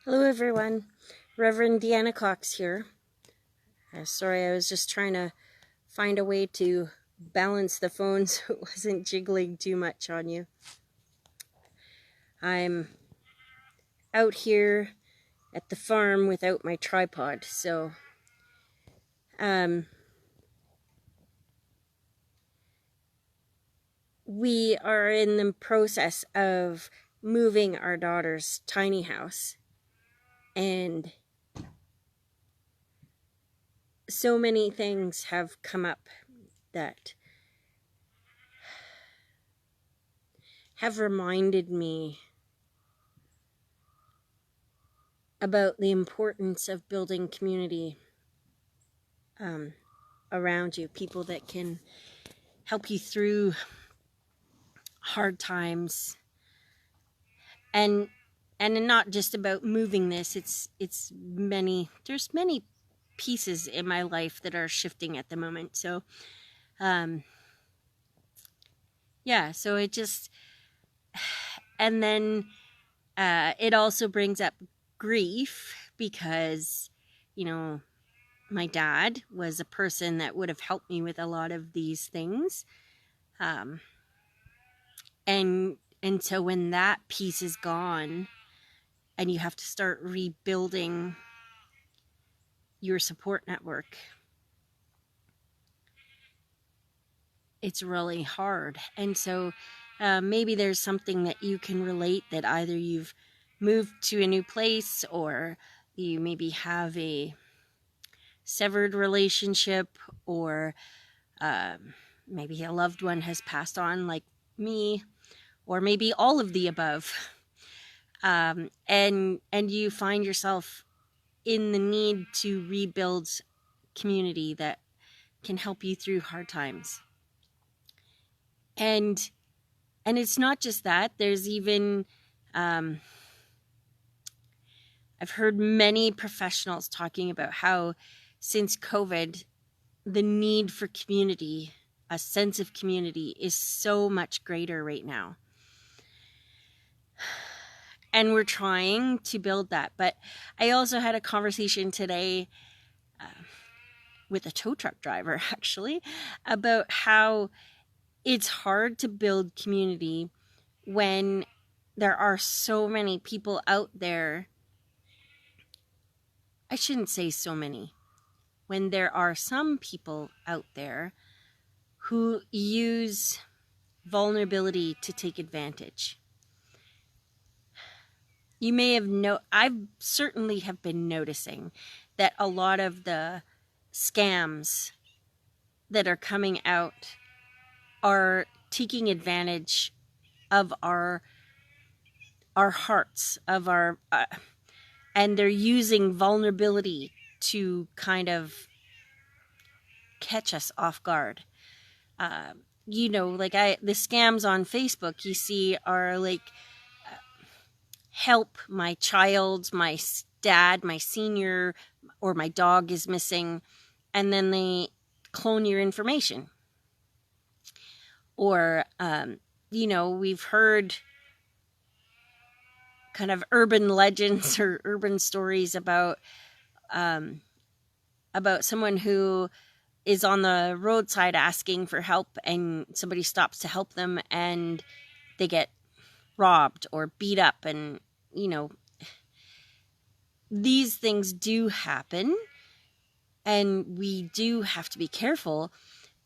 Hello everyone, Reverend Deanna Cox here. Sorry, I was just trying to find a way to balance the phone so it wasn't jiggling too much on you. I'm out here at the farm without my tripod, so we are in the process of moving our daughter's tiny house, and so many things have come up that have reminded me about the importance of building community around you, people that can help you through hard times, and not just about moving this. There's many pieces in my life that are shifting at the moment. So yeah, so it just, and then it also brings up grief because, you know, my dad was a person that would have helped me with a lot of these things. And so when that piece is gone and you have to start rebuilding your support network, it's really hard. And so maybe there's something that you can relate, that either you've moved to a new place or you maybe have a severed relationship, or maybe a loved one has passed on like me, or maybe all of the above. And you find yourself in the need to rebuild community that can help you through hard times. And it's not just that. There's even, I've heard many professionals talking about how since COVID, the need for community, a sense of community, is so much greater right now. And we're trying to build that. But I also had a conversation today with a tow truck driver, actually, about how it's hard to build community when there are so many people out there. I shouldn't say so many. When there are some people out there who use vulnerability to take advantage. You may have I certainly have been noticing that a lot of the scams that are coming out are taking advantage of our hearts, of our and they're using vulnerability to kind of catch us off guard. You know, like the scams on Facebook you see are like, help, my child, my dad, my senior, or my dog is missing, and then they clone your information. Or, you know, we've heard kind of urban legends or urban stories about someone who is on the roadside asking for help, and somebody stops to help them and they get robbed or beat up. And, you know, these things do happen and we do have to be careful,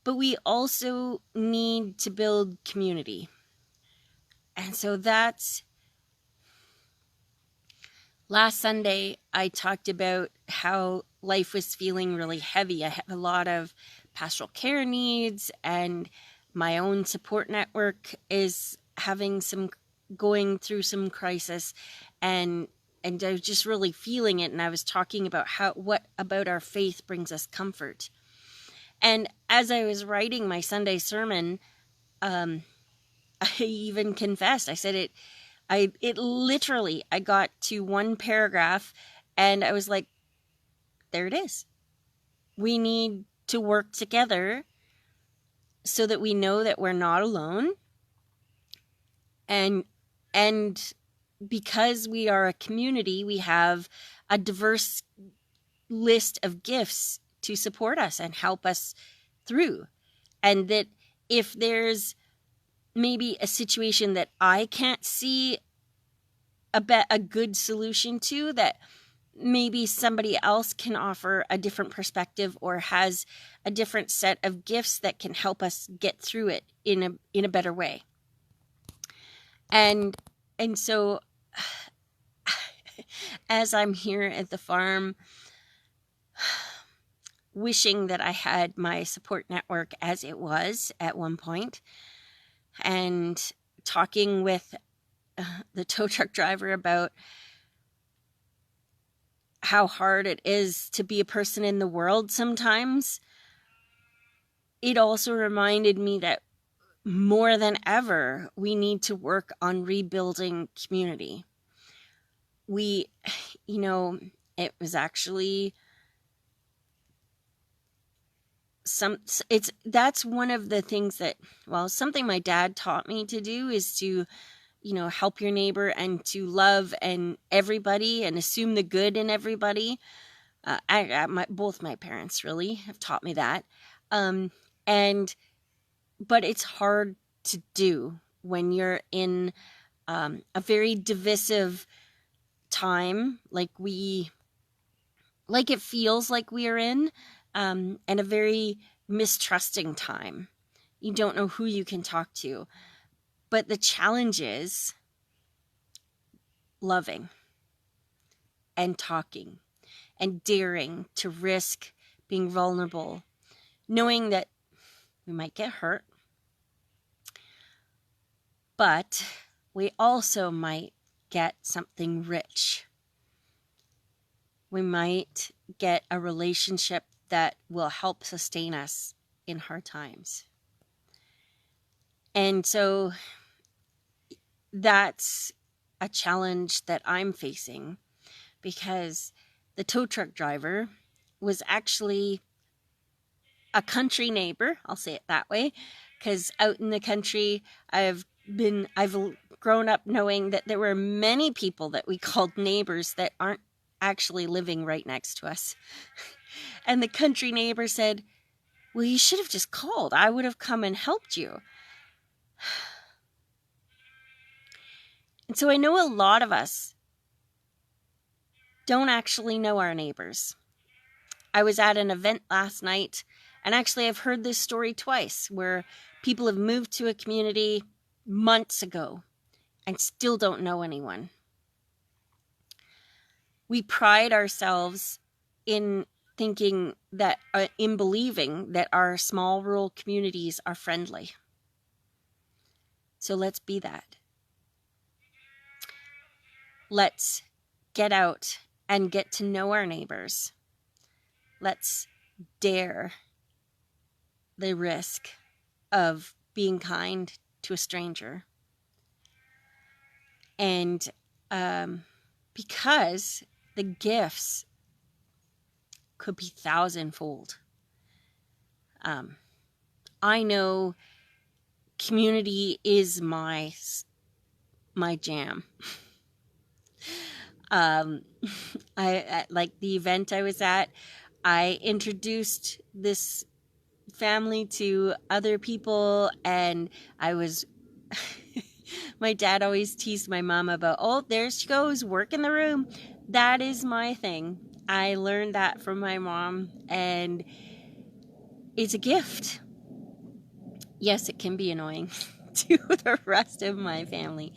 but we also need to build community. And so that's, last Sunday, I talked about how life was feeling really heavy. I have a lot of pastoral care needs, and my own support network is going through some crisis, and I was just really feeling it. And I was talking about what about our faith brings us comfort. And as I was writing my Sunday sermon, I even confessed. I said it literally, I got to one paragraph and I was like, there it is. We need to work together so that we know that we're not alone. And because we are a community, we have a diverse list of gifts to support us and help us through. And that if there's maybe a situation that I can't see a good solution to, that maybe somebody else can offer a different perspective or has a different set of gifts that can help us get through it in a better way. And so as I'm here at the farm, wishing that I had my support network as it was at one point, and talking with the tow truck driver about how hard it is to be a person in the world sometimes, it also reminded me that more than ever, we need to work on rebuilding community. It was actually that's one of the things that, something my dad taught me to do is to, help your neighbor and to love and everybody and assume the good in everybody. Both my parents really have taught me that. But it's hard to do when you're in a very divisive time, like it feels like we are in, and a very mistrusting time. You don't know who you can talk to. But the challenge is loving and talking and daring to risk being vulnerable, knowing that we might get hurt, but we also might get something rich. We might get a relationship that will help sustain us in hard times. And so that's a challenge that I'm facing, because the tow truck driver was actually a country neighbor. I'll say it that way, because out in the country, I've grown up knowing that there were many people that we called neighbors that aren't actually living right next to us. And the country neighbor said, "Well, you should have just called. I would have come and helped you." And so I know a lot of us don't actually know our neighbors. I was at an event last night, and actually I've heard this story twice, where people have moved to a community months ago and still don't know anyone. We pride ourselves in thinking that, in believing that our small rural communities are friendly. So let's be that. Let's get out and get to know our neighbors. Let's dare the risk of being kind to a stranger. And because the gifts could be thousandfold. I know community is my jam. I like the event I was at, I introduced this family to other people, and I was my dad always teased my mom about, "Oh, there she goes, work in the room." That is my thing. I learned that from my mom, and it's a gift. Yes, it can be annoying to the rest of my family,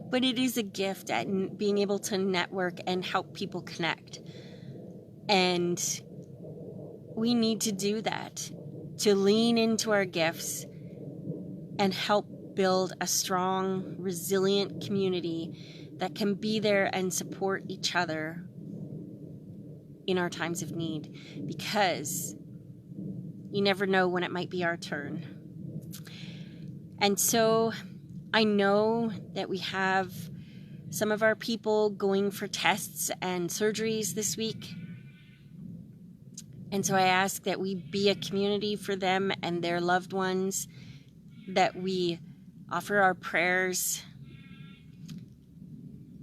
but it is a gift at being able to network and help people connect. And we need to do that, to lean into our gifts and help build a strong, resilient community that can be there and support each other in our times of need, because you never know when it might be our turn. And so I know that we have some of our people going for tests and surgeries this week. And so I ask that we be a community for them and their loved ones, that we offer our prayers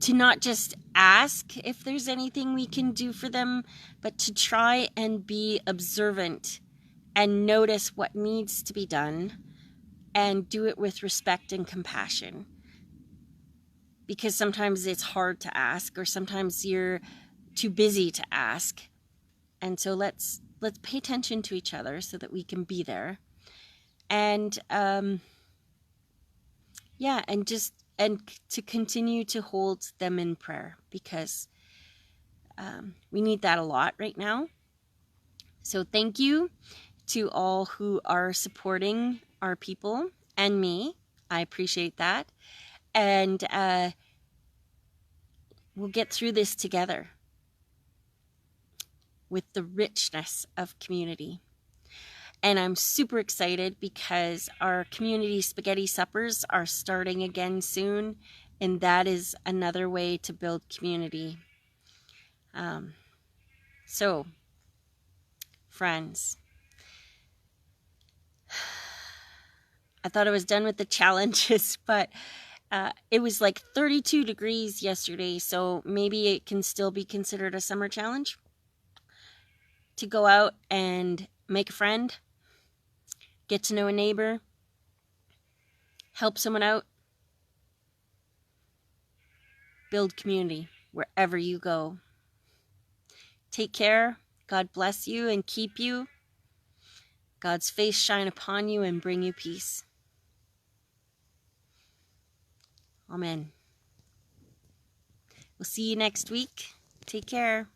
to not just ask if there's anything we can do for them, but to try and be observant and notice what needs to be done and do it with respect and compassion. Because sometimes it's hard to ask, or sometimes you're too busy to ask. And so let's pay attention to each other so that we can be there. And and to continue to hold them in prayer, because we need that a lot right now. So thank you to all who are supporting our people and me. I appreciate that. And we'll get through this together with the richness of community. And I'm super excited because our community spaghetti suppers are starting again soon. And that is another way to build community. So, friends, I thought I was done with the challenges, but it was like 32 degrees yesterday. So maybe it can still be considered a summer challenge to go out and make a friend, get to know a neighbor, help someone out, build community wherever you go. Take care. God bless you and keep you. God's face shine upon you and bring you peace. Amen. We'll see you next week. Take care.